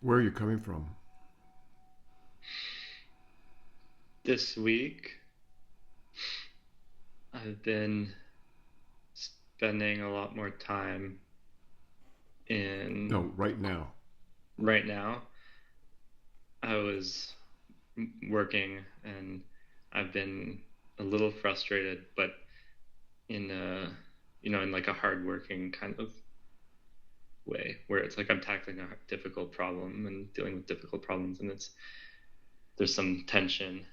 Where are you coming from? This week, I've been spending a lot more time in No, right now. right now. I was working and I've been a little frustrated, but in in like a hardworking kind of way where it's like I'm tackling a difficult problem and dealing with difficult problems and there's some tension.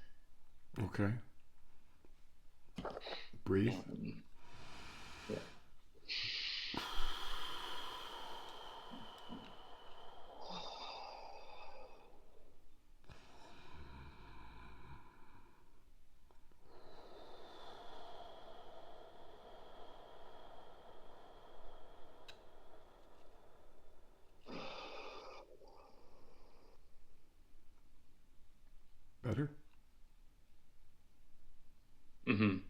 Okay. Breathe. Um, yeah. Better? hmm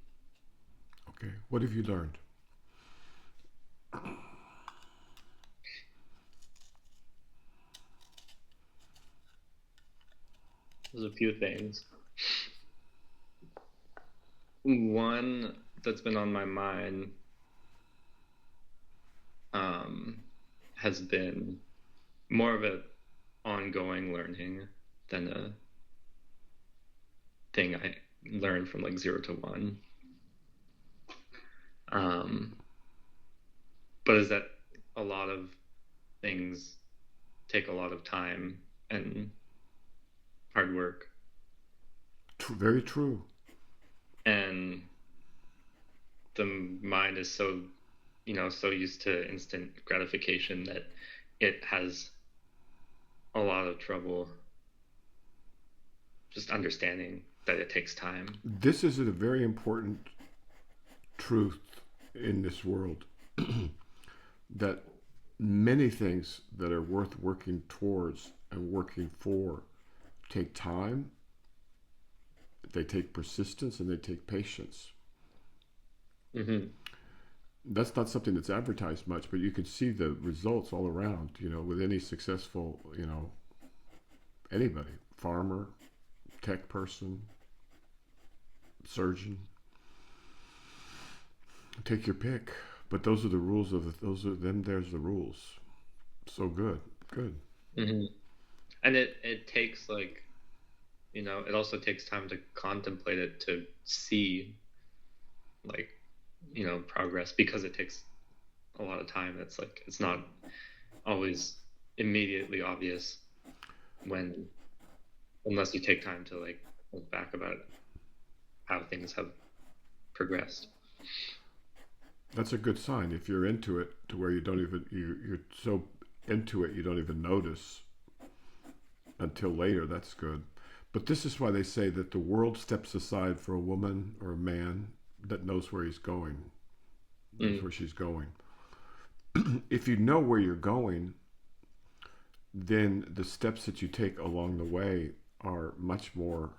Okay. What have you learned? There's a few things. One that's been on my mind um, has been more of a ongoing learning than a thing I learned from like 0 to 1. Um, but is that a lot of things take a lot of time and hard work, Very true. and the mind is so so used to instant gratification that it has a lot of trouble just understanding that it takes time. This is a very important truth in this world that many things that are worth working towards and working for take time, they take persistence, and they take patience. hmm That's not something that's advertised much, but you can see the results all around, with any successful, anybody, farmer, tech person, surgeon, take your pick. But those are the rules those are them. There's the rules. So good, good. hmm and it takes like it also takes time to contemplate it, to see like progress, because it takes a lot of time. It's like it's not always immediately obvious when unless you take time to like look back about how things have progressed. That's a good sign if you're into it to where you don't even you're so into it you don't even notice until later. That's good. But this is why they say that the world steps aside for a woman or a man that knows where he's going, knows Mm, where she's going. If you know where you're going, then the steps that you take along the way are much more,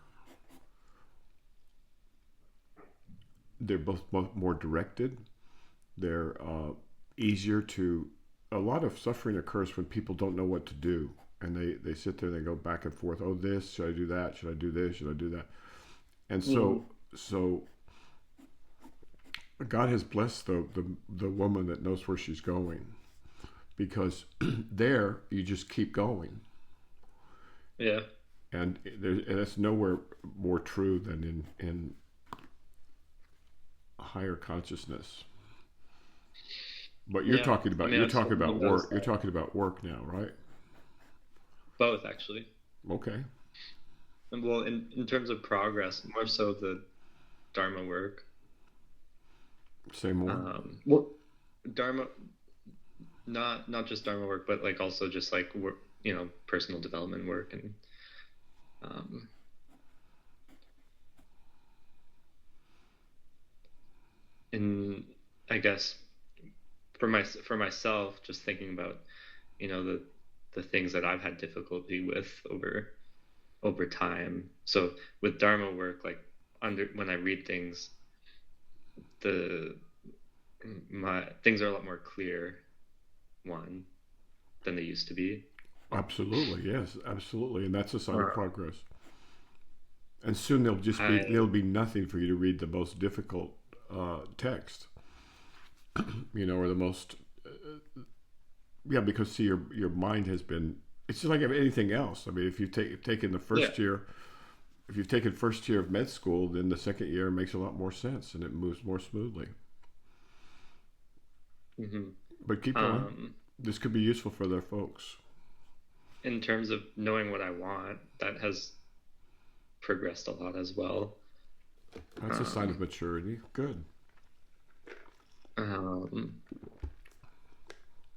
they're both more directed. They're easier to, a lot of suffering occurs when people don't know what to do. And they sit there and they go back and forth. Oh, this, should I do that? Should I do this? Should I do that? And mm, so God has blessed the woman that knows where she's going, because there you just keep going. yeah, And that's nowhere more true than in higher consciousness. But yeah. I mean, you're I've talking certainly about work. noticed You're that. talking about work now, right? Both, actually. Okay. And well, in terms of progress, more so the Dharma work. Say more. Well, Dharma, not just Dharma work, but like also just like work, personal development work, and um, in I guess for myself, just thinking about the things that I've had difficulty with over time. So with Dharma work, like under when I read things, the my things are a lot more clear, one, than they used to be. Absolutely, yes, absolutely, and that's a sign of Uh, progress. And soon there'll I be nothing for you to read the most difficult text, or the most yeah, because see, your mind has been. It's just like anything else. I mean, if you've taken the yeah. first year, if you've taken first year of med school, then the second year makes a lot more sense and it moves more smoothly. hmm But keep going. Um, This could be useful for their folks. in terms of knowing what I want, that has progressed a lot as well. That's a sign of Um, maturity. Good. um,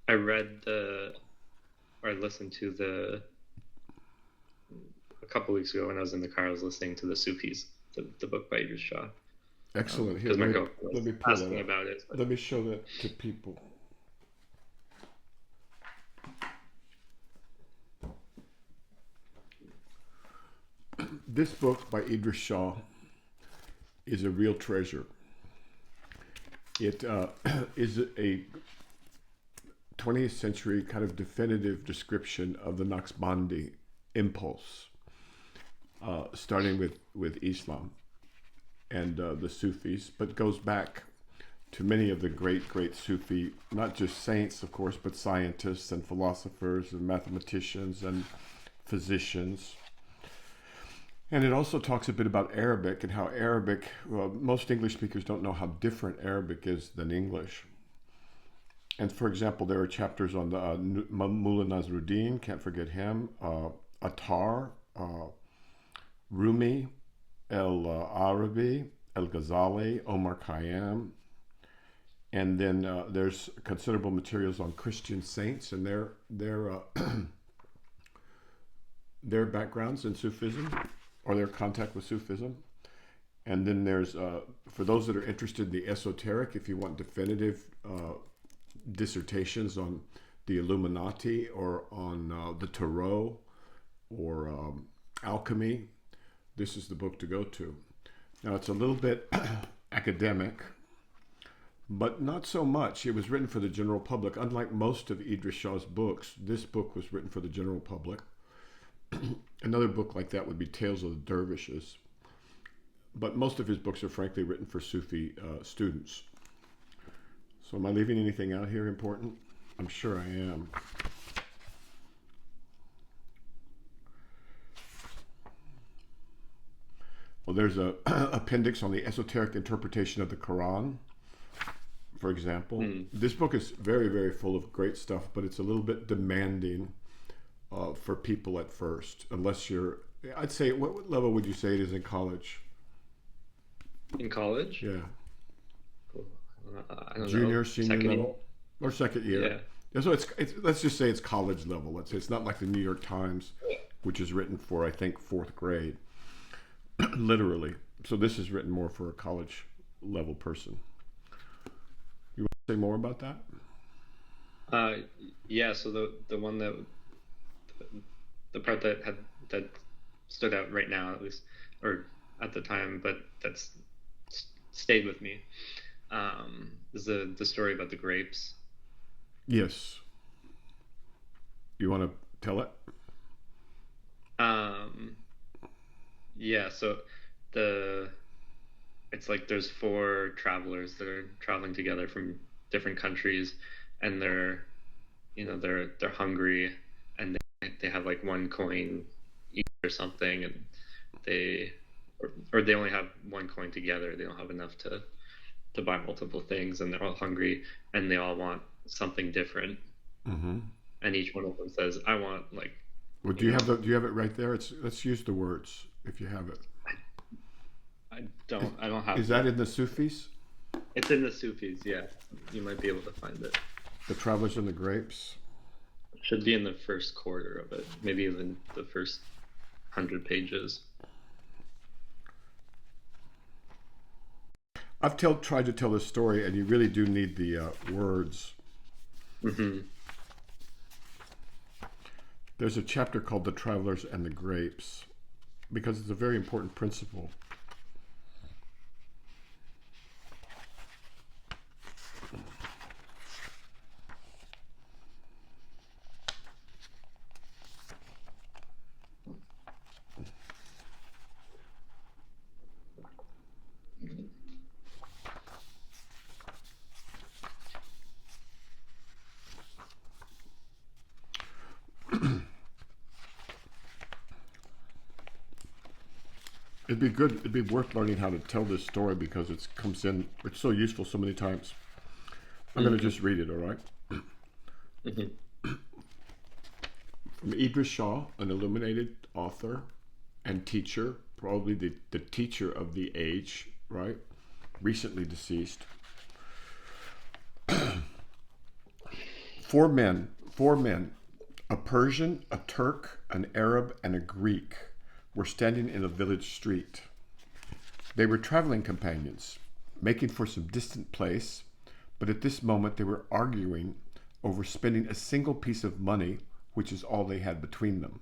I read or listened to a couple weeks ago when I was in the car. I was listening to the Sufis, the book by Idries Shah, Excellent. Here, because my girlfriend let was me pull that asking up. about it. But Let me show that to people. This book by Idries Shah is a real treasure. It is a 20th century kind of definitive description of the Naqsbandi impulse, starting with Islam and the Sufis, but goes back to many of the great Sufi, not just saints, of course, but scientists and philosophers and mathematicians and physicians. And it also talks a bit about Arabic and how Arabic, well, most English speakers don't know how different Arabic is than English. And for example, there are chapters on the Mullah Nasruddin, can't forget him, Attar, Rumi, El Arabi, El Ghazali, Omar Khayyam, and then there's considerable materials on Christian saints and their backgrounds in Sufism or their contact with Sufism. And then there's for those that are interested in the esoteric, if you want definitive dissertations on the Illuminati or on the Tarot or alchemy, this is the book to go to. Now it's a little bit academic, but not so much. It was written for the general public. Unlike most of Idries Shah's books, this book was written for the general public. Another book like that would be Tales of the Dervishes. But most of his books are frankly written for Sufi students. So am I leaving anything out here important? I'm sure I am. Well, there's a appendix on the esoteric interpretation of the Quran, for example. This book is very full of great stuff, but it's a little bit demanding for people at first, unless you're, I'd say, what level would you say it is in college? in college, Yeah. I don't know, Junior, senior second year. level, or second year. Yeah. Yeah, so it's let's just say it's college level. Let's say it's not like the New York Times, which is written for I think fourth grade, literally. So this is written more for a college level person. You want to say more about that? Uh, yeah. So the one the part that stood out right now, at least, or at the time, but stayed with me, is the story about the grapes. Yes. You want to tell it? Um, yeah. So the it's like there's four travelers that are traveling together from different countries, and they're hungry, and they have like one coin each or something, and they or they only have one coin together. They don't have enough to buy multiple things, and they're all hungry, and they all want something different. Mm-hmm. And each one of them says, "I want like Well, you know do you have it right there? Let's use the words if you have it. I don't have Is that in the Sufis? it's in the Sufis, yeah. You might be able to find it. The Travelers and the Grapes? Should be in the first quarter of it, maybe even the first 100 pages. Tried to tell this story, and you really do need the words. hmm There's a chapter called The Travelers and the Grapes because it's a very important principle. It'd be good. It'd be worth learning how to tell this story because it comes in. It's so useful so many times. I'm going to just read it. All right. From Idries Shah, an illuminated author and teacher, probably the teacher of the age, right? Recently deceased. Four men, a Persian, a Turk, an Arab, and a Greek, were standing in a village street. They were traveling companions, making for some distant place, but at this moment they were arguing over spending a single piece of money, which is all they had between them.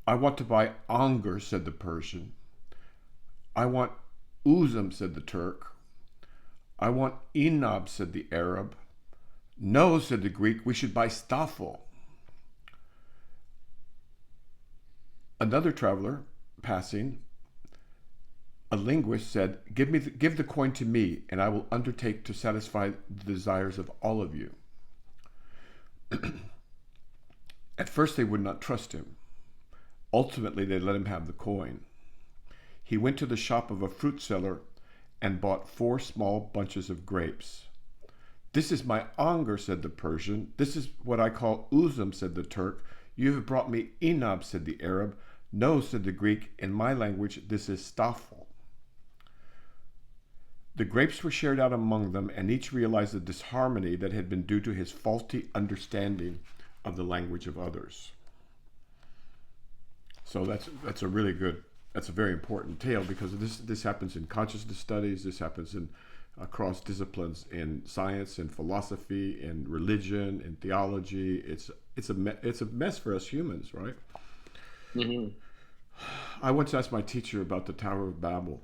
I want to buy Angur, said the Persian. I want Uzum, said the Turk. I want Inab, said the Arab. No, said the Greek, we should buy Staffel. Another traveler passing, a linguist, said, give the coin to me, and I will undertake to satisfy the desires of all of you. At first they would not trust him. Ultimately they let him have the coin. He went to the shop of a fruit seller and bought 4 small bunches of grapes. This is my Angur, said the Persian. This is what I call Uzum, said the Turk. You have brought me Inab, said the Arab. No, said the Greek. In my language, this is Staffel. The grapes were shared out among them, and each realized the disharmony that had been due to his faulty understanding of the language of others. So that's a really good, that's a very important tale, because this happens in consciousness studies, this happens in across disciplines in science and philosophy and religion and theology. It's a mess for us humans, right? Mm-hmm. I once asked my teacher about the Tower of Babel.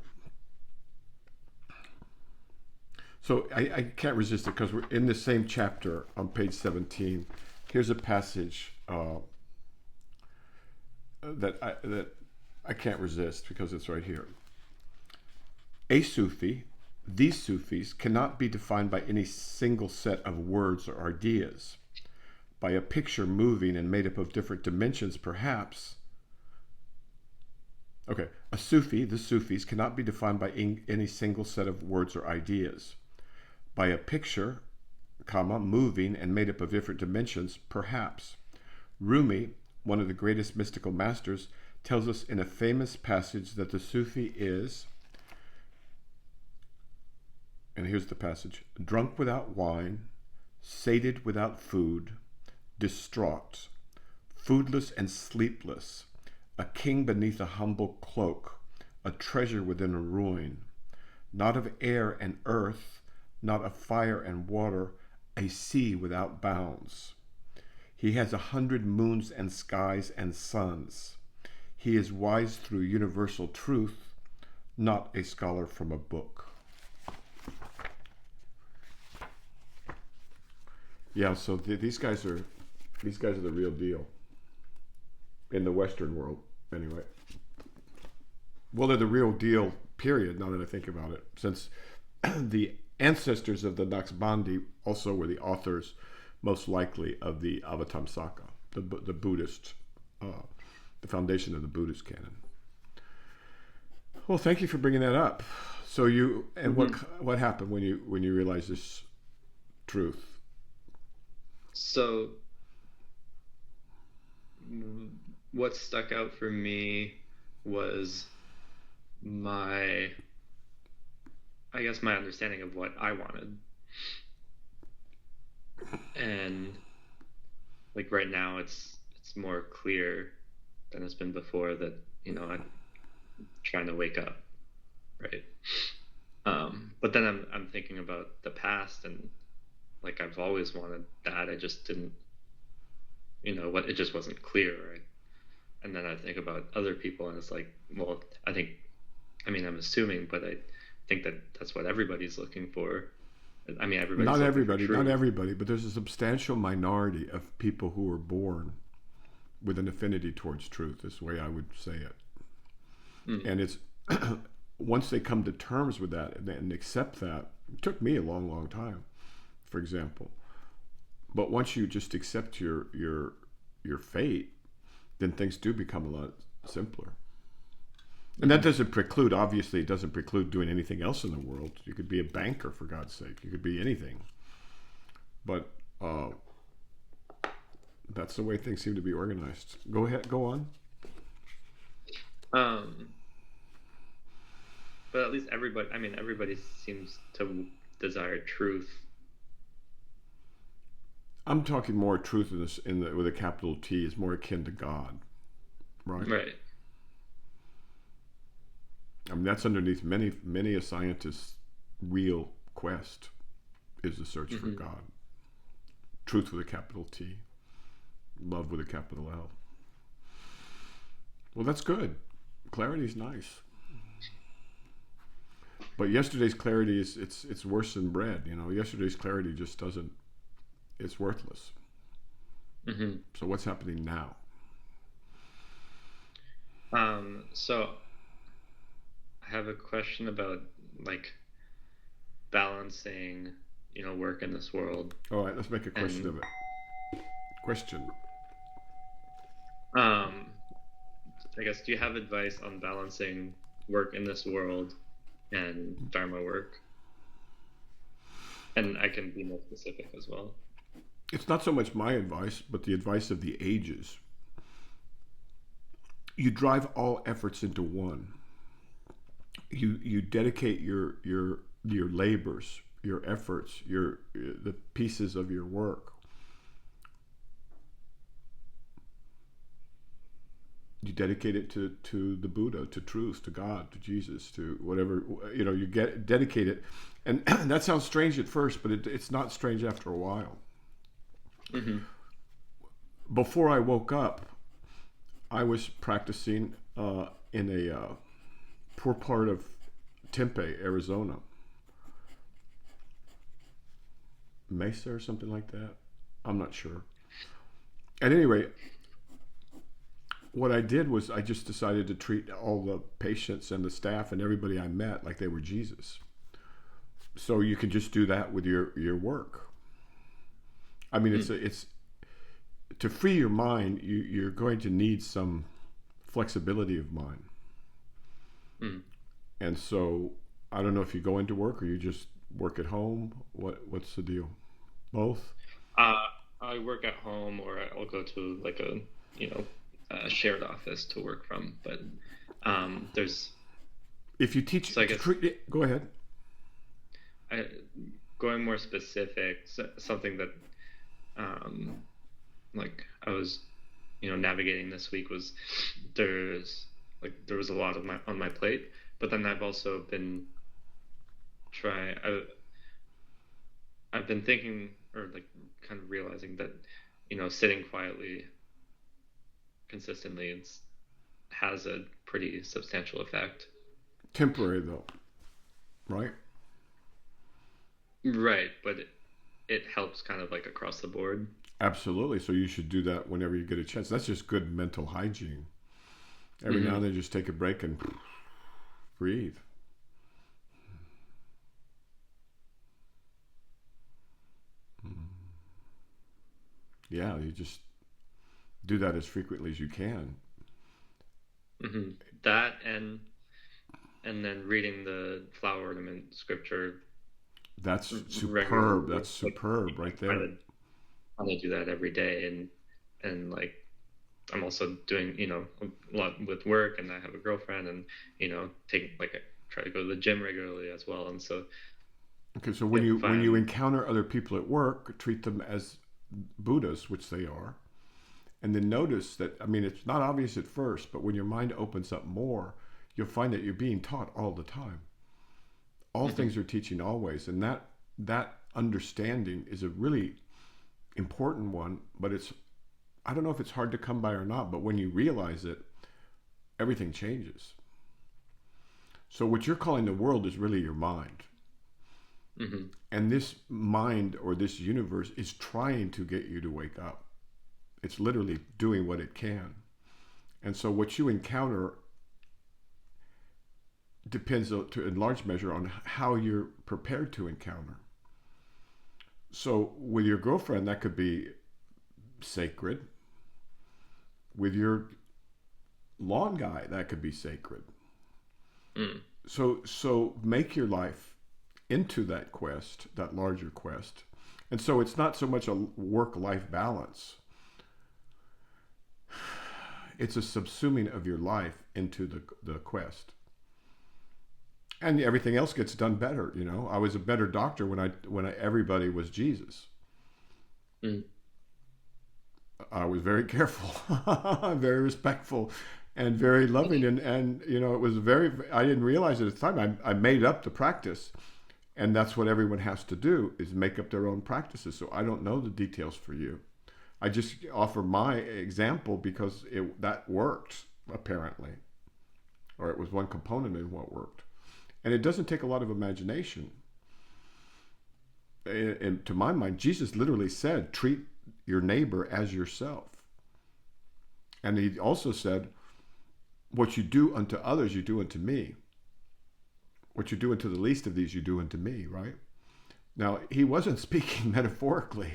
So I can't resist it because we're in the same chapter on page 17. Here's a passage that I can't resist because it's right here. A Sufi, these Sufis, cannot be defined by any single set of words or ideas. By a picture moving and made up of different dimensions, perhaps. Okay, a Sufi, the Sufis, cannot be defined by any single set of words or ideas. By a picture, comma, moving and made up of different dimensions, perhaps. Rumi, one of the greatest mystical masters, tells us in a famous passage that the Sufi is, and here's the passage, drunk without wine, sated without food, distraught, foodless and sleepless, a king beneath a humble cloak, a treasure within a ruin, not of air and earth, not of fire and water, a sea without bounds. He has 100 moons and skies and suns. He is wise through universal truth, not a scholar from a book. Yeah, so these guys are the real deal in the Western world, anyway. Well, they're the real deal, period, now that I think about it, since the ancestors of the Naqsbandi also were the authors, most likely, of the Avatamsaka, the Buddhist, the foundation of the Buddhist canon. Well, thank you for bringing that up. So you, and what happened when you realized this truth? So what stuck out for me was my understanding of what I wanted. And like right now it's more clear than it's been before that, I'm trying to wake up, right? But then I'm thinking about the past, and like I've always wanted that. I just didn't, it just wasn't clear, right? And then I think about other people, and it's like, well, I'm assuming, but I think that that's what everybody's looking for. Everybody's not everybody, but there's a substantial minority of people who are born with an affinity towards truth. Is the way I would say it. And it's once they come to terms with that and accept that. It took me a long, long time, for example. But once you just accept your fate, then things do become a lot simpler. And that Hmm. doesn't preclude, obviously, it doesn't preclude doing anything else in the world. You could be a banker, for God's sake. You could be anything. But that's the way things seem to be organized. Go ahead, go on. Um, but at least everybody, I mean, everybody seems to desire truth. I'm talking more truth in this, with a capital T is more akin to God, right? Right. I mean, that's underneath many a scientist's real quest is the search for Hmm. God. Truth with a capital T, love with a capital L. Well, that's good. Clarity's nice. But yesterday's clarity is it's worse than bread. You know, yesterday's clarity just doesn't. It's worthless. Hmm. So what's happening now? So I have a question about like balancing, work in this world. All right, let's make a question And of it. Question. um, I guess, do you have advice on balancing work in this world and Dharma work? And I can be more specific as well. It's not so much my advice, but the advice of the ages. You drive all efforts into one. You dedicate your labors, your efforts, your the pieces of your work. You dedicate it to the Buddha, to truth, to God, to Jesus, to whatever you get dedicate it, and that sounds strange at first, but it's not strange after a while. Hmm. Before I woke up, I was practicing in a poor part of Tempe, Arizona, Mesa or something like that. I'm not sure. At any rate, what I did was I just decided to treat all the patients and the staff and everybody I met like they were Jesus. So you can just do that with your work. I mean, it's to free your mind. You're going to need some flexibility of mind, Mm. and so I don't know if you go into work or you just work at home. What's the deal? Both. Uh, I work at home, or I'll go to like you know, a shared office to work from. But there's If you teach, so I guess go ahead. I, going more specific, something that um, like I was, navigating this week was there was a lot of my on my plate, but then I've also been trying. I've been thinking, or like kind of realizing that, sitting quietly consistently has a pretty substantial effect. Temporary though, right? Right, but it helps kind of like across the board. Absolutely. So you should do that whenever you get a chance. That's just good mental hygiene. Every now Hmm. and then, just take a break and breathe. Yeah, you just do that as frequently as you can. Hmm. That and then reading the flower ornament scripture That's superb. regularly. That's Like, superb right trying there. to trying to do that every day, and like I'm also doing a lot with work, and I have a girlfriend, and take like I try to go to the gym regularly as well, and so Okay, so when if you I'm encounter other people at work, treat them as Buddhas, which they are, and then notice that. I mean, it's not obvious at first, but when your mind opens up more, you'll find that you're being taught all the time. All Mhm. things are teaching always, and that understanding is a really important one. But it's I don't know if it's hard to come by or not, but when you realize it, everything changes. So what you're calling the world is really your mind. Mhm. And this mind or this universe is trying to get you to wake up. It's literally doing what it can. And so what you encounter depends in large measure on how you're prepared to encounter. So with your girlfriend, that could be sacred. With your lawn guy, that could be sacred. Mm. So make your life into that quest, that larger quest. And so it's not so much a work-life balance. It's a subsuming of your life into the quest. And everything else gets done better, you know. I was a better doctor when everybody was Jesus. Mm. I was very careful, very respectful, and very loving. And you know, it was I didn't realize it at the time. I made up the practice. And that's what everyone has to do, is make up their own practices. So I don't know the details for you. I just offer my example because that worked, apparently. Or it was one component in what worked. And it doesn't take a lot of imagination. And to my mind, Jesus literally said, treat your neighbor as yourself. And he also said, what you do unto others, you do unto me. What you do unto the least of these, you do unto me, right? Now, he wasn't speaking metaphorically.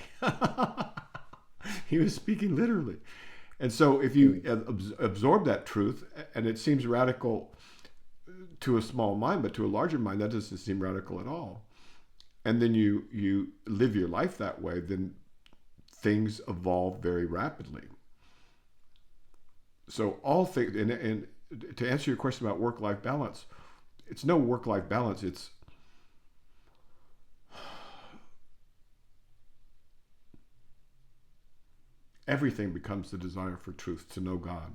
He was speaking literally. And so if you absorb that truth, and it seems radical to a small mind, but to a larger mind, that doesn't seem radical at all. And then you live your life that way, then things evolve very rapidly. So all things, and to answer your question about work-life balance, it's no work-life balance. It's everything becomes the desire for truth, to know God.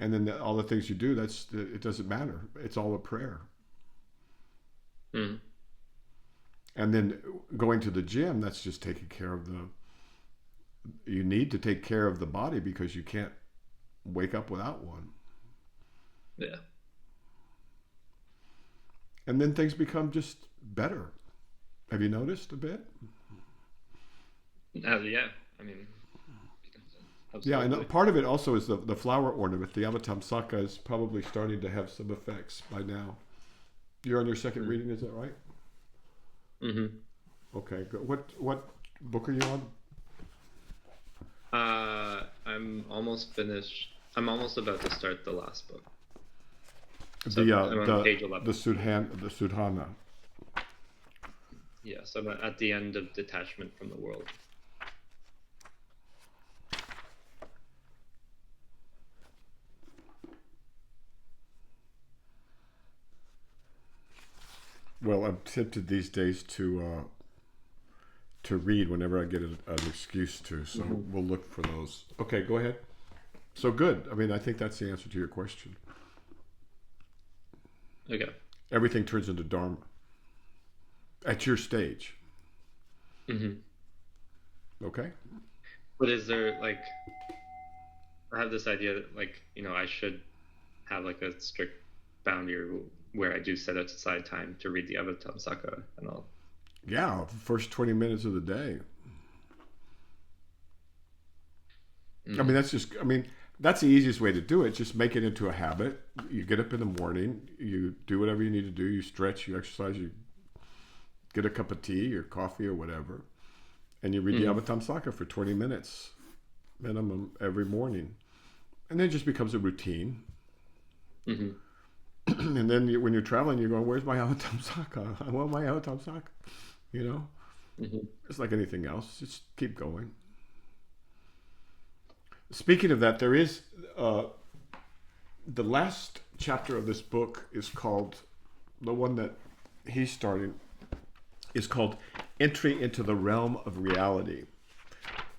And then all the things you do, it doesn't matter. It's all a prayer. Mm. And then going to the gym, that's just taking care of you need to take care of the body because you can't wake up without one. Yeah. And then things become just better. Have you noticed a bit? Yeah. I mean, absolutely. Yeah, and part of it also is the flower ornament. The Avatamsaka is probably starting to have some effects by now. You're on your second reading, is that right? Mm-hmm. Okay, good. What book are you on? I'm almost finished. I'm almost about to start the last book. So I'm on page 11. The Sudhana. Yes, I'm at the end of detachment from the world. Well, I'm tempted these days to read whenever I get an excuse to, so we'll look for those. Okay, go ahead. So good. I mean, I think that's the answer to your question. Okay. Everything turns into Dharma at your stage. Mm-hmm. Okay. But is there I have this idea that I should have a strict boundary where I do set aside time to read the Avatamsaka and all. Yeah, the first 20 minutes of the day. Mm-hmm. I mean, that's the easiest way to do it. Just make it into a habit. You get up in the morning, you do whatever you need to do. You stretch, you exercise, you get a cup of tea or coffee or whatever, and you read the Avatamsaka for 20 minutes minimum every morning. And then it just becomes a routine. Mm-hmm. And then when you're traveling, you're going, where's my Avatamsaka? I want my Avatamsaka. You know? Mm-hmm. It's like anything else. Just keep going. Speaking of that, there is the last chapter of this book is called, the one that he's starting, is called Entry into the Realm of Reality.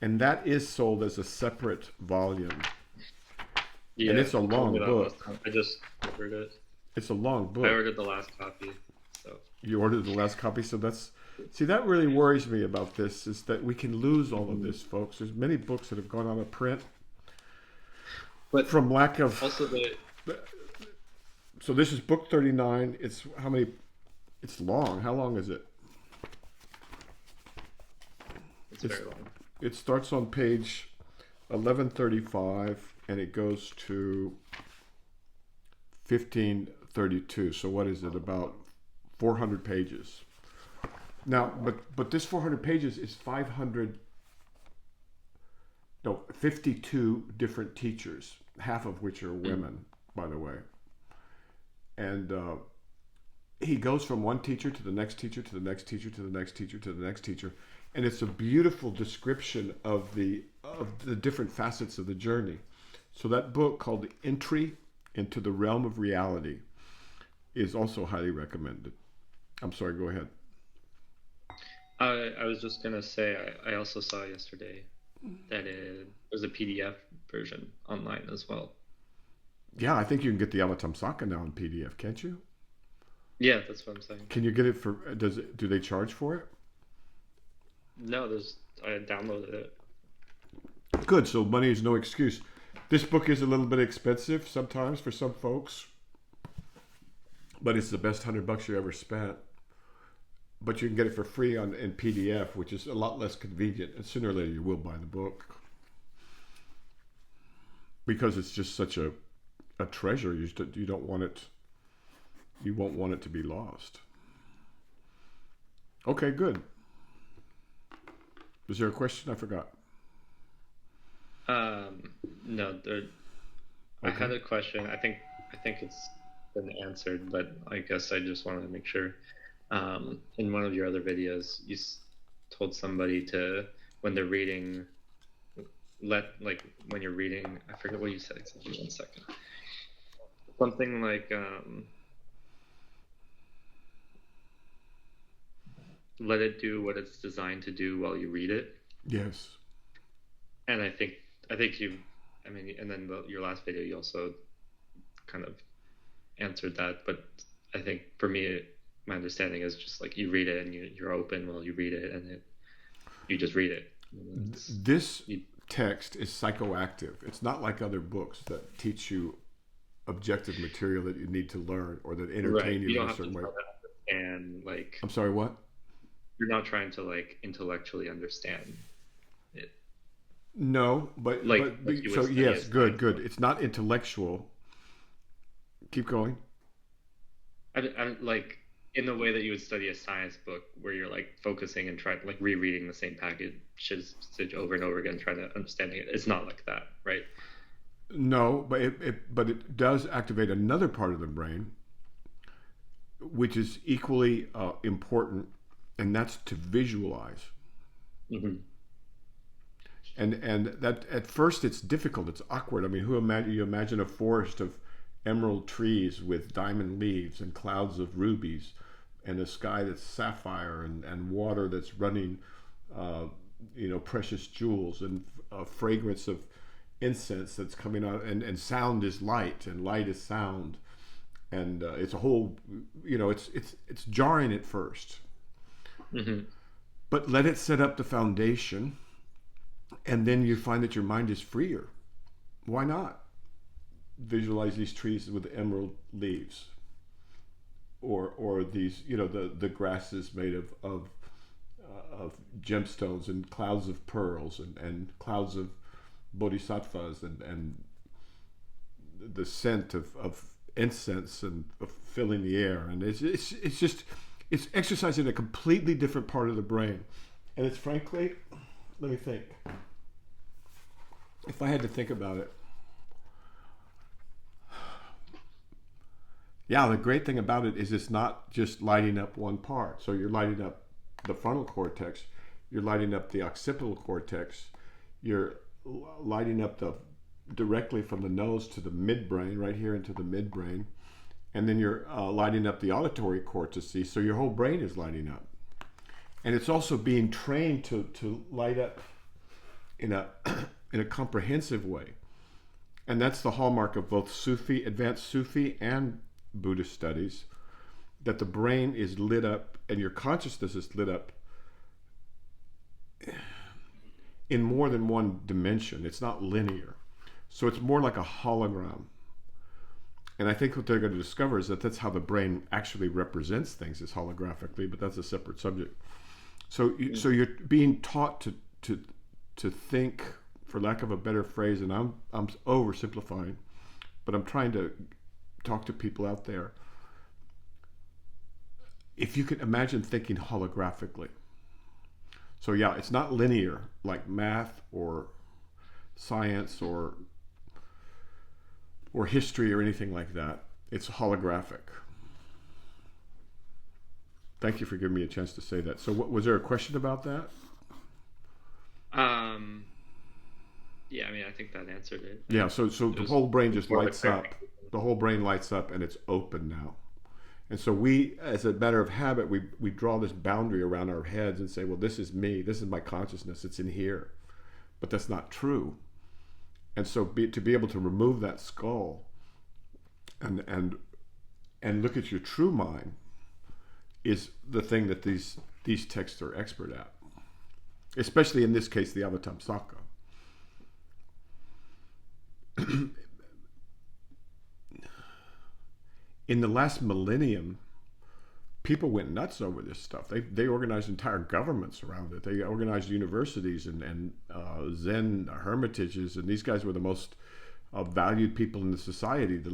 And that is sold as a separate volume. Yeah, and it's a long book. I just ordered it. It's a long book. I ordered the last copy. So you ordered the last copy, so that really worries me about this, is that we can lose all of this, folks. There's many books that have gone out of print, but from lack of. Also, so this is book 39. It's how many? It's long. How long is it? It's very long. It starts on page 1135 and it goes to 1532. So what is it? About 400 pages. Now, but this 400 pages is 52 different teachers, half of which are women. by the way. And he goes from one teacher to the next teacher to the next teacher to the next teacher to the next teacher, and it's a beautiful description of the different facets of the journey. So that book called Entry into the Realm of Reality is also highly recommended. I'm sorry, go ahead. I was just gonna say I also saw yesterday that there's a PDF version online as well. Yeah, I think you can get the Avatamsaka now in PDF, can't you? Yeah, that's what I'm saying. Can you get it for? Do they charge for it? No, I downloaded it. Good. So money is no excuse. This book is a little bit expensive sometimes for some folks, but it's the best $100 you ever spent. But you can get it for free in PDF, which is a lot less convenient. And sooner or later, you will buy the book because it's just such a treasure. You don't want it. You won't want it to be lost. Okay, good. Was there a question? I forgot. No, I had a question. I think it's been answered, but I guess I just wanted to make sure. In one of your other videos, you told somebody to, when they're reading, when you're reading, I forget what you said exactly. 1 second. Something like, let it do what it's designed to do while you read it. Yes. And I think and then your last video, you also kind of answered that. But I think for me, my understanding is just like you read it and you're open while you read it, and you just read it. This text is psychoactive. It's not like other books that teach you objective material that you need to learn or that entertain you in a certain way. And I'm sorry, what? You're not trying to intellectually understand it. No, but so yes, good. It's not intellectual. Keep going. I'm like in the way that you would study a science book, where you're focusing and trying rereading the same passage over and over again, trying to understanding it. It's not like that, right? No, but it does activate another part of the brain, which is equally important, and that's to visualize. Mm-hmm. And that at first it's difficult, it's awkward. I mean, you imagine a forest of emerald trees with diamond leaves and clouds of rubies and a sky that's sapphire and water that's running, precious jewels and a fragrance of incense that's coming out, and sound is light and light is sound. And it's a whole, it's jarring at first. Mm-hmm. But let it set up the foundation, and then you find that your mind is freer. Why not visualize these trees with emerald leaves, or these, the grasses made of gemstones and clouds of pearls and clouds of bodhisattvas and the scent of incense and of filling the air, and it's exercising a completely different part of the brain. And it's frankly, let me think, if I had to think about it, the great thing about it is it's not just lighting up one part. So you're lighting up the frontal cortex, you're lighting up the occipital cortex, you're lighting up directly from the nose to the midbrain, right here into the midbrain, and then you're lighting up the auditory cortices. So your whole brain is lighting up, and it's also being trained to light up in a comprehensive way. And that's the hallmark of both Sufi, advanced Sufi, and Buddhist studies, that the brain is lit up and your consciousness is lit up in more than one dimension. It's not linear. So it's more like a hologram. And I think what they're going to discover is that that's how the brain actually represents things, is holographically, but that's a separate subject. So you're being taught to think, for lack of a better phrase, and I'm oversimplifying, but I'm trying to talk to people out there. If you could imagine thinking holographically. So it's not linear like math or science or or history or anything like that. It's holographic. Thank you for giving me a chance to say that. So was there a question about that? Yeah, I mean, I think that answered it. Yeah, so the whole brain just more lights like up. The whole brain lights up and it's open now. And so we, as a matter of habit, we draw this boundary around our heads and say, well, this is me. This is my consciousness. It's in here. But that's not true. And so to be able to remove that skull and look at your true mind is the thing that these texts are expert at. Especially in this case, the Avatamsaka. In the last millennium, people went nuts over this stuff. They organized entire governments around it. They organized universities and Zen hermitages, and these guys were the most valued people in the society, the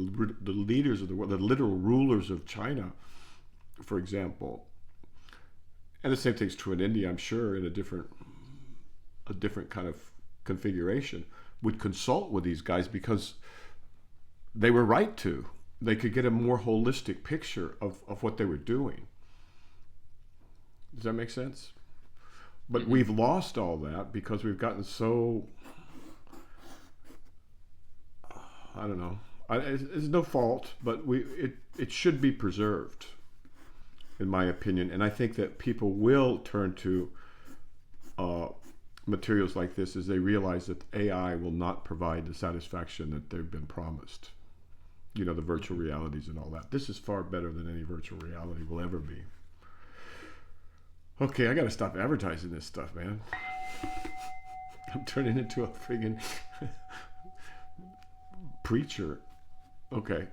leaders of the world, the literal rulers of China, for example. And the same thing's true in India, I'm sure, in a different kind of configuration, would consult with these guys because they were right to. They could get a more holistic picture of what they were doing. Does that make sense? But we've lost all that because we've gotten so, I don't know. It's no fault, but it should be preserved, in my opinion. And I think that people will turn to materials like this as they realize that AI will not provide the satisfaction that they've been promised. You know, the virtual realities and all that. This is far better than any virtual reality will ever be. Okay, I gotta stop advertising this stuff, man. I'm turning into a friggin' preacher. Okay.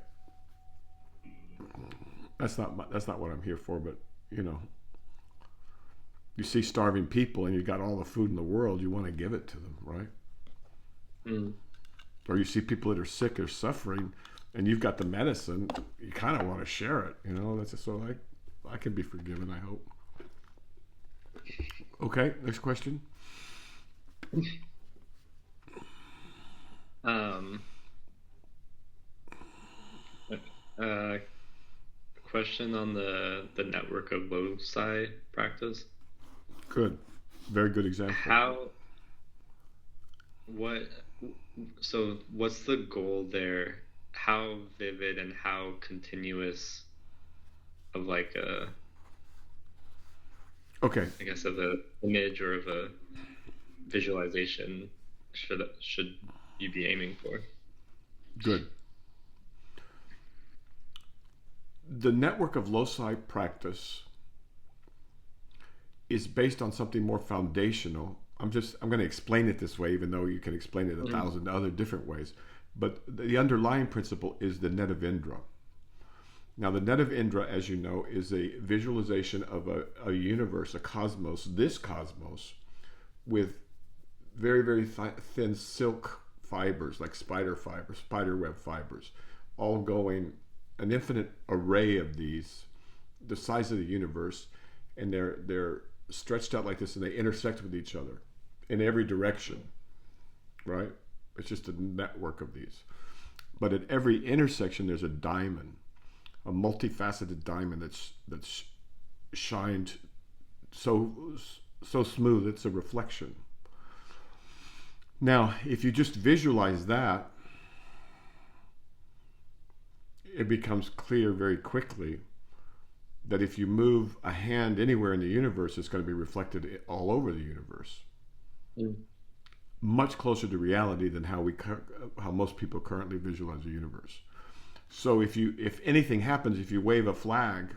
That's not what I'm here for, but you know. You see starving people and you got all the food in the world, you want to give it to them, right? Or you see people that are sick or suffering and you've got the medicine, you kind of want to share it, you know? That's just so I can be forgiven, I hope. Okay, next question. Question on the network of Loci practice. Good. Very good example. So what's the goal there? How vivid and how continuous of like a, okay, I guess of a image or of a visualization should you be aiming for? Good. The network of loci practice is based on something more foundational. I'm going to explain it this way, even though you can explain it a thousand other different ways. But the underlying principle is the net of Indra. Now, the net of Indra, as you know, is a visualization of a universe, a cosmos, this cosmos, with very, very thin silk fibers, like spider web fibers, all going, an infinite array of these, the size of the universe, and they're stretched out like this, and they intersect with each other in every direction, right? It's just a network of these. But at every intersection, there's a diamond, a multifaceted diamond that's shined so smooth it's a reflection. Now, if you just visualize that, it becomes clear very quickly that if you move a hand anywhere in the universe, it's going to be reflected all over the universe. Much closer to reality than how most people currently visualize the universe. So if anything happens, if you wave a flag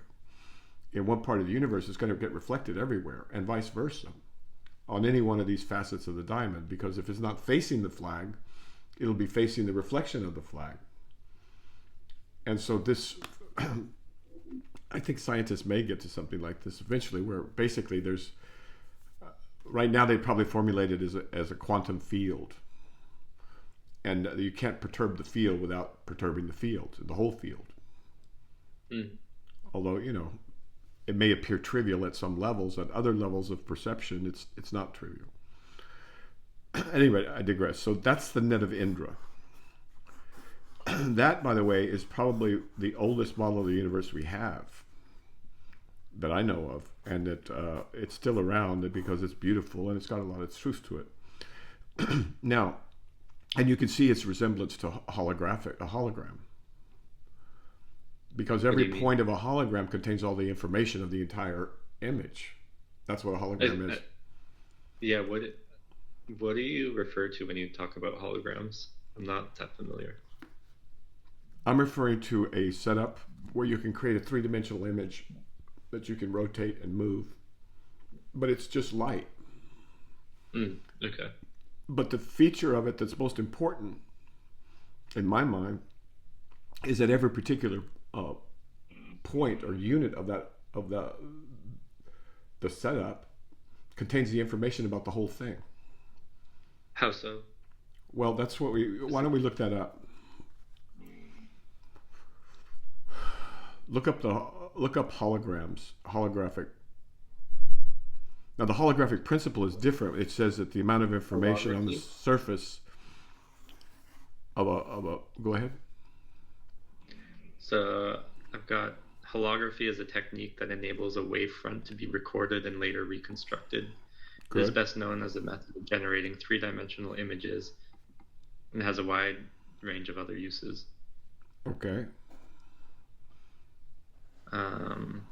in one part of the universe, it's going to get reflected everywhere, and vice versa, on any one of these facets of the diamond, because if it's not facing the flag, it'll be facing the reflection of the flag. And so this, I think scientists may get to something like this eventually, where basically there's, right now they probably formulate it as a quantum field. And you can't perturb the field without perturbing the field, the whole field. Although, you know, it may appear trivial at some levels. At other levels of perception, it's not trivial. Anyway, I digress. So that's the net of Indra. that, by the way, is probably the oldest model of the universe we have that I know of, and that it's still around because it's beautiful and it's got a lot of truth to it. Now, and you can see its resemblance to a hologram, because What do every you mean? point of a hologram contains all the information of the entire image. That's what a hologram is. Yeah, what do you refer to when you talk about holograms? I'm not that familiar. I'm referring to a setup where you can create a three-dimensional image that you can rotate and move, but it's just light. Okay. But the feature of it that's most important in my mind is that every particular point or unit of the setup contains the information about the whole thing. How so? Well, that's what we. Why don't we look that up? Look up holograms, holographic. Now, the holographic principle is different. It says that the amount of information on the Holography? surface of a. Go ahead. So I've got holography as a technique that enables a wavefront to be recorded and later reconstructed. It is Good. best known as a method of generating three-dimensional images and has a wide range of other uses. Okay. Um,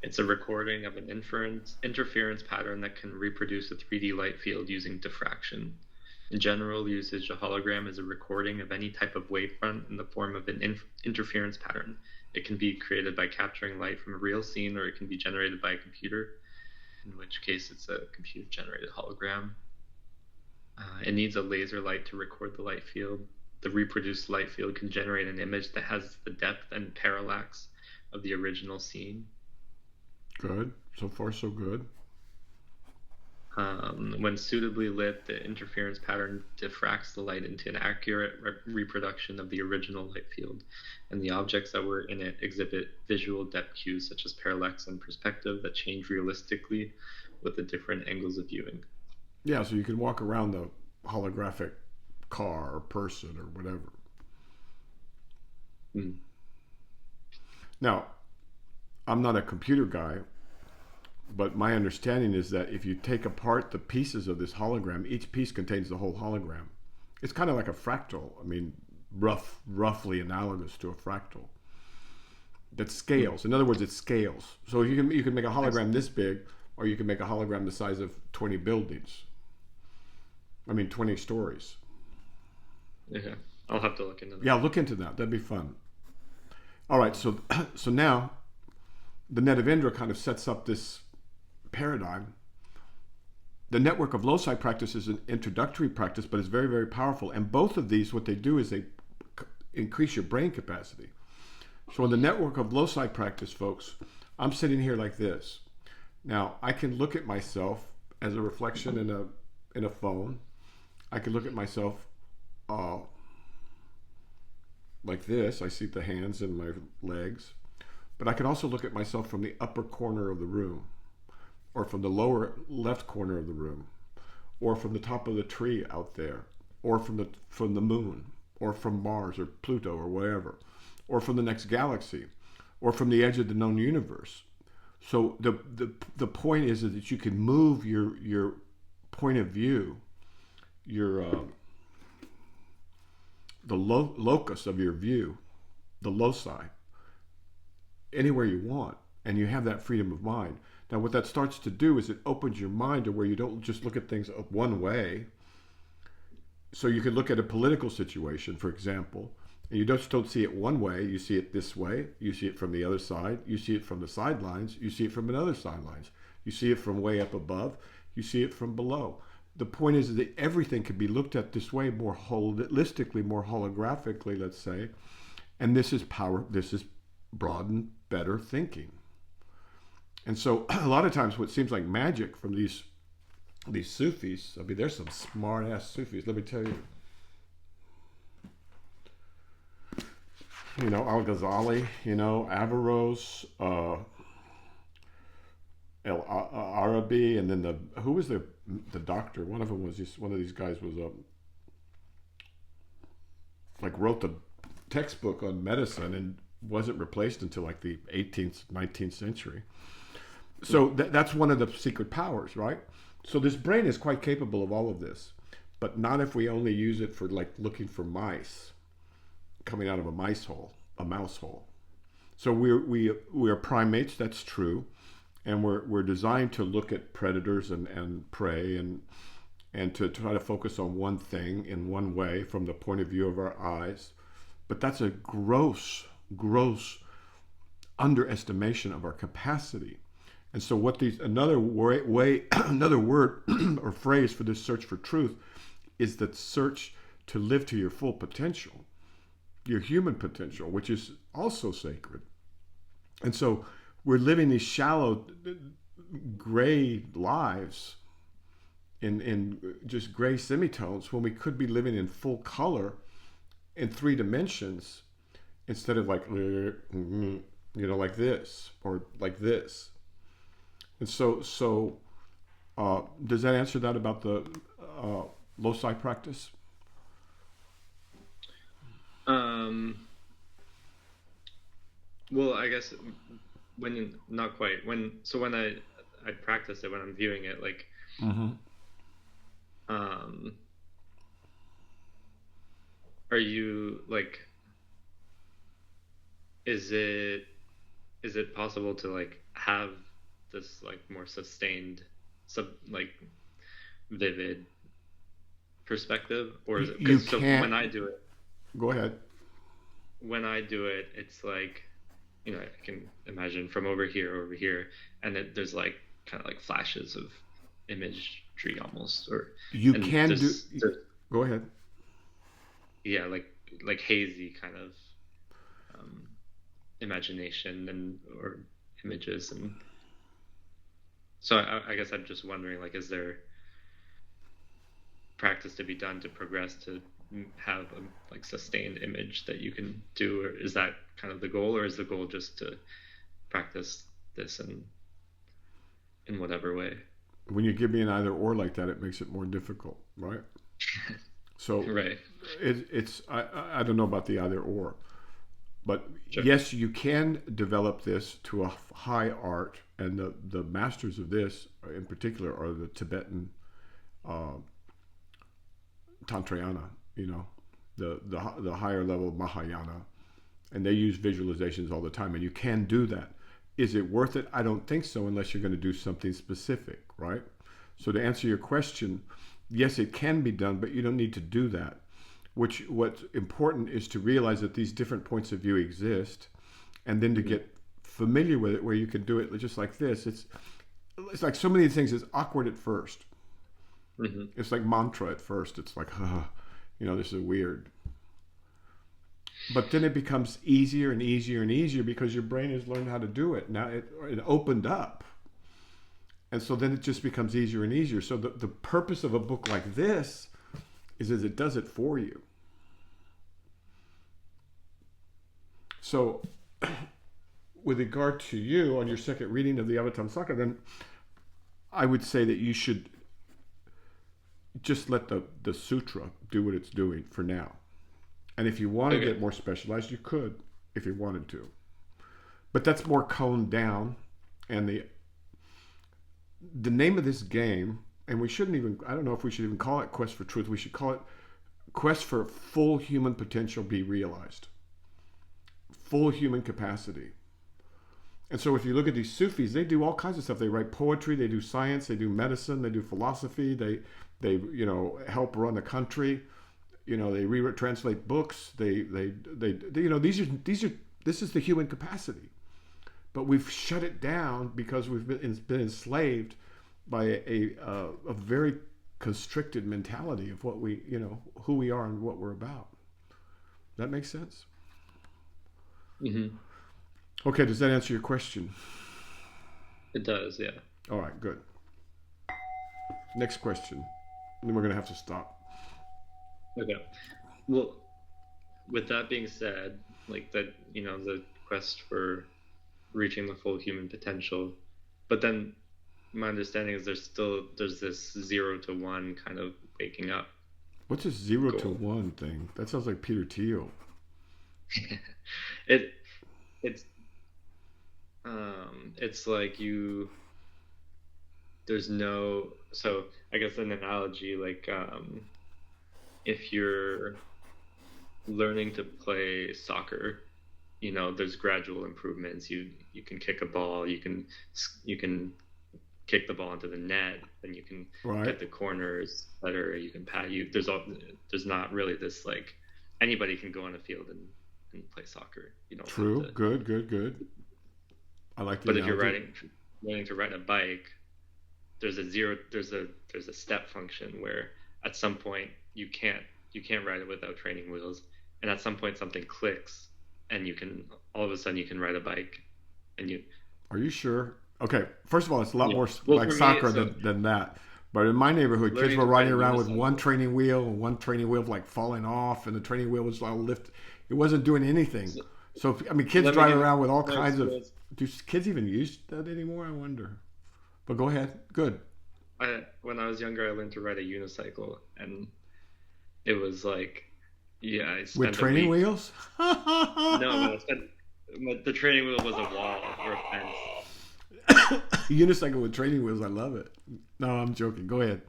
it's a recording of an interference pattern that can reproduce a 3D light field using diffraction. In general usage, a hologram is a recording of any type of wavefront in the form of an interference pattern. It can be created by capturing light from a real scene, or it can be generated by a computer, in which case it's a computer-generated hologram. It needs a laser light to record the light field. The reproduced light field can generate an image that has the depth and parallax of the original scene. Good. So far, so good. When suitably lit, the interference pattern diffracts the light into an accurate reproduction of the original light field, and the objects that were in it exhibit visual depth cues such as parallax and perspective that change realistically with the different angles of viewing. Yeah. So you can walk around the holographic car or person or whatever. Mm. Now, I'm not a computer guy, but my understanding is that if you take apart the pieces of this hologram, each piece contains the whole hologram. It's kind of like a fractal. I mean, roughly analogous to a fractal. That scales. In other words, it scales. So you can make a hologram this big, or you can make a hologram the size of 20 buildings. I mean, 20 stories. Yeah, I'll have to look into that. Yeah, look into that. That'd be fun. All right, so now the net of Indra kind of sets up this paradigm. The network of loci practice is an introductory practice, but it's very, very powerful. And both of these, what they do is they increase your brain capacity. So in the network of loci practice, folks, I'm sitting here like this. Now, I can look at myself as a reflection in a phone. I can look at myself like this. I see the hands and my legs. But I can also look at myself from the upper corner of the room, or from the lower left corner of the room, or from the top of the tree out there, or from the moon, or from Mars or Pluto or wherever, or from the next galaxy, or from the edge of the known universe. So the point is that you can move your point of view, your locus of your view, the loci, anywhere you want, and you have that freedom of mind. Now, what that starts to do is it opens your mind to where you don't just look at things one way. So you can look at a political situation, for example, and you just don't see it one way. You see it this way. You see it from the other side. You see it from the sidelines. You see it from another sidelines. You see it from way up above. You see it from below. The point is that everything can be looked at this way, more holistically, more holographically, let's say. And this is power. This is broadened, better thinking. And so a lot of times what seems like magic from these Sufis, I mean, there's some smart ass Sufis, let me tell you. You know, Al-Ghazali, you know, Averroes, Arabi, and then who was the doctor? One of them was one of these guys was like wrote the textbook on medicine and wasn't replaced until like the 18th, 19th century. So that's one of the secret powers, right? So this brain is quite capable of all of this, but not if we only use it for like looking for mice coming out of a mouse hole. So we are primates. That's true, and we're designed to look at predators and prey and to try to focus on one thing in one way from the point of view of our eyes. But that's a gross underestimation of our capacity. And so what these another another word or phrase for this search for truth is that search to live to your full potential, your human potential, which is also sacred. And so we're living these shallow, gray lives in just gray semitones when we could be living in full color in 3 dimensions instead of like, like this or like this. And so does that answer that about the Loci practice? Well, I guess not quite when I practice it when I'm viewing it like Mm-hmm. Are you like is it possible to like have this like more sustained like vivid perspective, or is it You because so can't. when I do it Go ahead. it's like I can imagine from over here and there's like kind of like flashes of imagery almost or You and can do. just Go ahead. yeah like hazy kind of imagination and or images, and so I guess I'm just wondering like is there practice to be done to progress to have a like sustained image that you can do, or is that kind of the goal, or is the goal just to practice this in whatever way? When you give me an either or like that, it makes it more difficult, right? So Right. it's I don't know about the either or, but Sure. yes, you can develop this to a high art, and the masters of this in particular are the Tibetan uh, Tantrayana, the higher level of Mahayana, and they use visualizations all the time, and you can do that. Is it worth it? I don't think so, unless you're going to do something specific, right? So to answer your question, yes, it can be done, but you don't need to do that. What's important is to realize that these different points of view exist, and then to get familiar with it, where you can do it just like this. It's like so many things. It's awkward at first. Mm-hmm. It's like mantra at first. It's like, this is weird. But then it becomes easier and easier and easier because your brain has learned how to do it. Now it opened up. And so then it just becomes easier and easier. So the purpose of a book like this is it does it for you. So with regard to you on your second reading of the Avatamsaka, then I would say that you should just let the sutra do what it's doing for now. And if you want to get more specialized, you could, if you wanted to. But that's more coned down. And the name of this game, and we shouldn't even, I don't know if we should even call it Quest for Truth. We should call it Quest for Full Human Potential Be Realized. Full human capacity. And so if you look at these Sufis, they do all kinds of stuff. They write poetry, they do science, they do medicine, they do philosophy, they help run a country. They translate books. This is the human capacity, but we've shut it down because we've been enslaved by a very constricted mentality of what who we are and what we're about. That makes sense? Mm-hmm. Okay, does that answer your question? It does, yeah. All right, good. Next question. Then we're going to have to stop. Okay. Well, with that being said, like that, the quest for reaching the full human potential, but then my understanding is there's this 0 to 1 kind of waking up. What's this 0 to goal. 1 thing? That sounds like Peter Thiel. it it's it's like there's no, so I guess an analogy, like if you're learning to play soccer, there's gradual improvements. You can kick a ball, you can kick the ball into the net, then you can Right. get the corners better. You can pat you. There's not really this like anybody can go on a field and play soccer. You don't have True. to. Good, good, good. I like the But if you're analogy. learning to ride a bike, there's a zero. There's a step function where at some point you can't ride it without training wheels, and at some point something clicks, and you can all of a sudden you can ride a bike, and you Are you sure? Okay, first of all, it's a lot yeah. more Well, like for me, soccer so than that. But in my neighborhood, kids learning were to ride riding a around with one unicycle. training wheel and one training wheel like falling off, and the training wheel was all lift. It wasn't doing anything. So So I mean, kids let me drive give you around with all my kinds of. experience. Do kids even use that anymore? I wonder. But go ahead. Good. When I was younger, I learned to ride a unicycle, and it was like, yeah, I With spent a training week. wheels? No, but the training wheel was a wall or a fence, Unicycle with training wheels. I love it. No, I'm joking. Go ahead.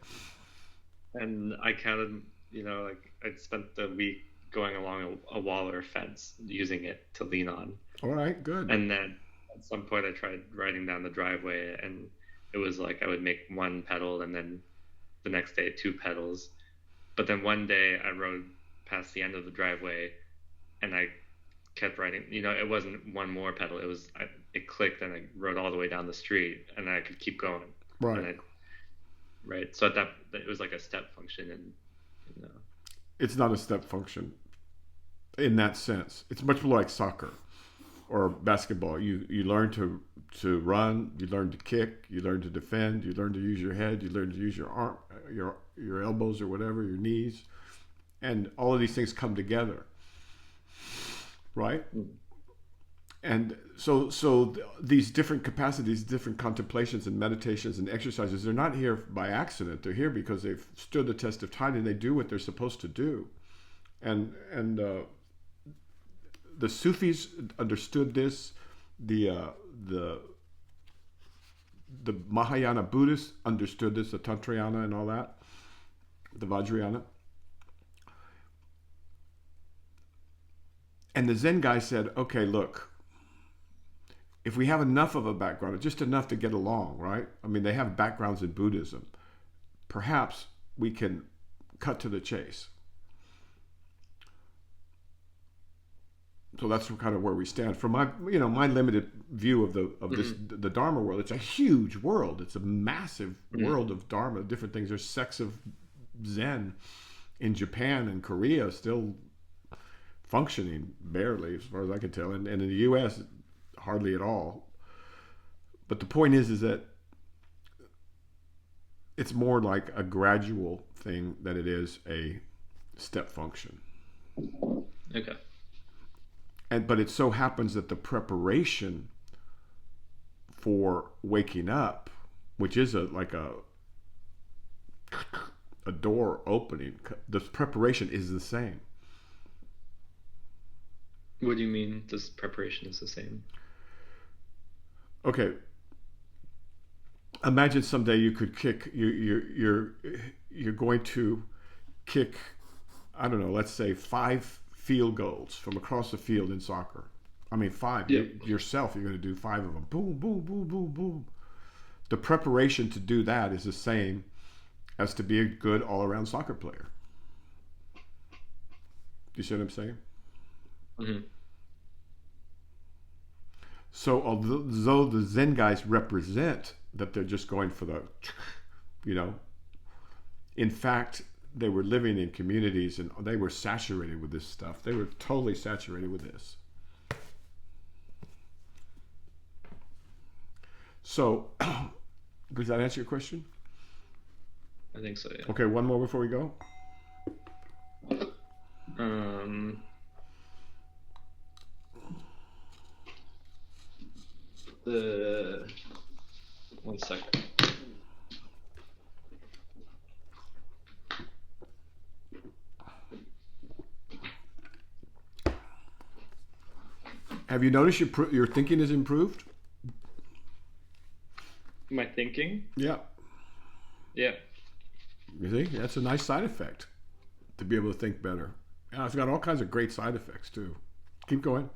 and I counted, like I spent the week going along a wall or a fence, using it to lean on, All right. Good. and then at some point I tried riding down the driveway, and it was like I would make one pedal, and then the next day two pedals, but then one day I rode past the end of the driveway, and I kept riding. It wasn't one more pedal. It clicked, and I rode all the way down the street, and I could keep going. And Right. I right. So at that, it was like a step function, and It's not a step function in that sense. It's much more like soccer or basketball. You learn to run, you learn to kick, you learn to defend, you learn to use your head, you learn to use your arm, your elbows or whatever, your knees, and all of these things come together, right? And so these different capacities, different contemplations and meditations and exercises, they're not here by accident. They're here because they've stood the test of time and they do what they're supposed to do. And the Sufis understood this. The uh, the the Mahayana Buddhists understood this. The Tantrayana and all that. The Vajrayana. And the Zen guy said, "Okay, look. If we have enough of a background, just enough to get along, right? I mean, they have backgrounds in Buddhism. Perhaps we can cut to the chase." So that's kind of where we stand. From my limited view of this mm-hmm. the Dharma world, it's a huge world. It's a massive Mm-hmm. world of Dharma, different things. There's sects of Zen in Japan and Korea still functioning barely, as far as I can tell, and in the U.S. hardly at all. But the point is that it's more like a gradual thing than it is a step function. Okay. But it so happens that the preparation for waking up, which is like a door opening, the preparation is the same. What do you mean? This preparation is the same? Okay, imagine someday you could kick. You're going to kick. I don't know. Let's say 5 field goals from across the field in soccer. I mean, 5. Yep. Yourself, you're going to do 5 of them. Boom, boom, boom, boom, boom. The preparation to do that is the same as to be a good all-around soccer player. Do you see what I'm saying? Mm-hmm. So although the Zen guys represent that they're just going for the, in fact, they were living in communities and they were saturated with this stuff. They were totally saturated with this. So, does that answer your question? I think so. Yeah. Okay, one more before we go. One second. Have you noticed your thinking has improved? My thinking? Yeah. Yeah. You see, that's a nice side effect, to be able to think better. And it's got all kinds of great side effects too. Keep going.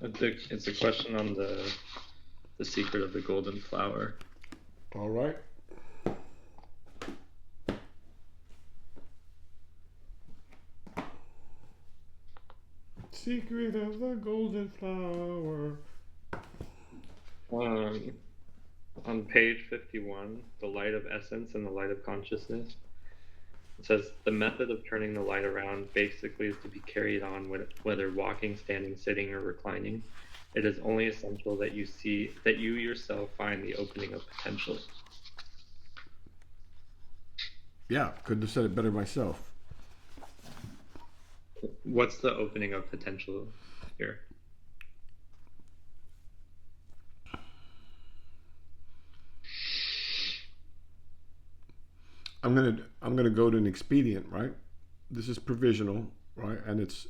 It's a question on the secret of the golden flower. All right. Secret of the golden flower. On page 51, the light of essence and the light of consciousness. It says the method of turning the light around basically is to be carried on whether walking, standing, sitting, or reclining. It is only essential that you yourself find the opening of potential. Yeah, couldn't have said it better myself. What's the opening of potential here? I'm gonna go to an expedient, right? This is provisional, right? And it's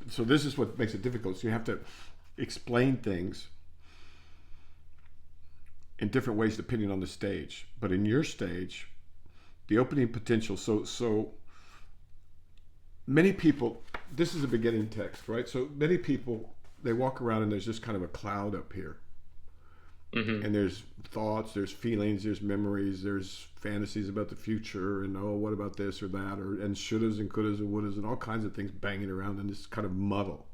so this is what makes it difficult. So you have to explain things in different ways depending on the stage. But in your stage, the opening potential. So many people. This is a beginning text, right? So many people, they walk around and there's just kind of a cloud up here. Mm-hmm. And there's thoughts, there's feelings, there's memories, there's fantasies about the future, and oh, what about this or that, and shouldas and couldas and wouldas and all kinds of things banging around in this kind of muddle.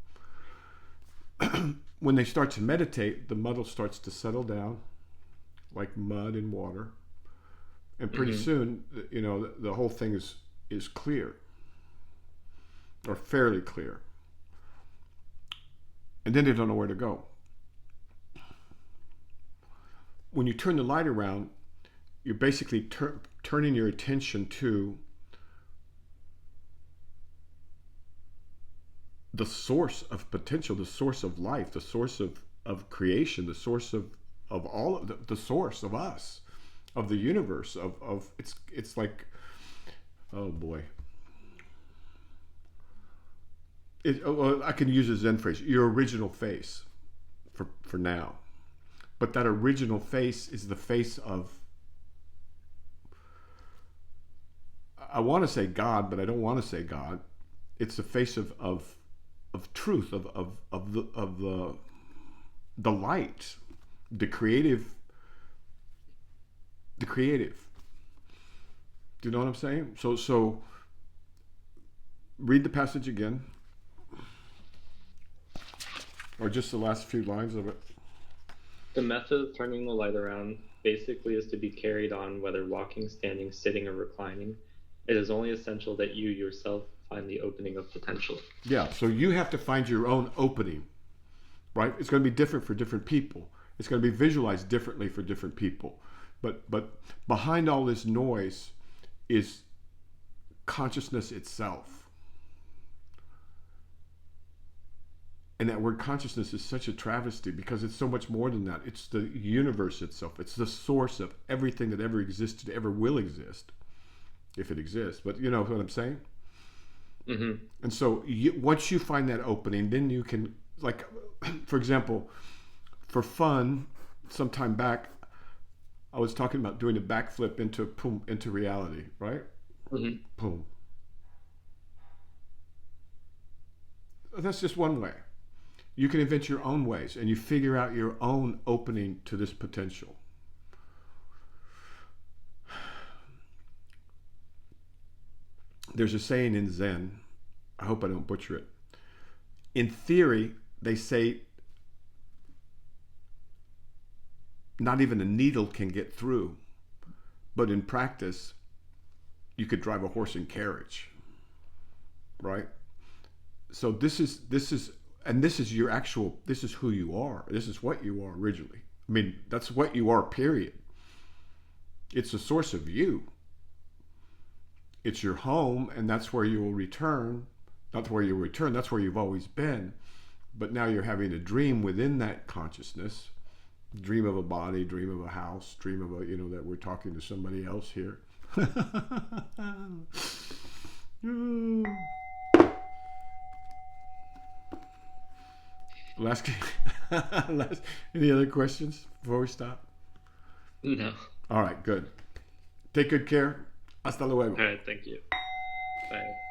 When they start to meditate, the muddle starts to settle down like mud in water, and pretty soon, the whole thing is clear, or fairly clear, and then they don't know where to go. When you turn the light around, you're basically turning your attention to the source of potential, the source of life, the source of creation, the source of all of the source of us, of the universe, of it's like, oh boy. I can use a Zen phrase, your original face for now. But that original face is the face of, I want to say God, but I don't want to say God. It's the face of truth, of the light, the creative. Do you know what I'm saying? So read the passage again, or just the last few lines of it. The method of turning the light around basically is to be carried on whether walking, standing, sitting, or reclining. It is only essential that you yourself find the opening of potential. Yeah, so you have to find your own opening, right? It's going to be different for different people. It's going to be visualized differently for different people. But behind all this noise is consciousness itself. And that word consciousness is such a travesty because it's so much more than that. It's the universe itself. It's the source of everything that ever existed, ever will exist, if it exists. But you know what I'm saying? Mm-hmm. And so once you find that opening, then you can, like, for example, for fun, some time back, I was talking about doing a backflip into reality, right? Mm-hmm. Boom. That's just one way. You can invent your own ways and you figure out your own opening to this potential. There's a saying in Zen, I hope I don't butcher it. In theory, they say not even a needle can get through, but in practice, you could drive a horse and carriage, right? So this is your actual, this is who you are. This is what you are originally. I mean, that's what you are, period. It's the source of you. It's your home, and that's where you will return. Not where you'll return, that's where you've always been. But now you're having a dream within that consciousness, dream of a body, dream of a house, dream of a, that we're talking to somebody else here. last, any other questions before we stop? No. All right, good. Take good care. Hasta luego. All right, thank you. Bye.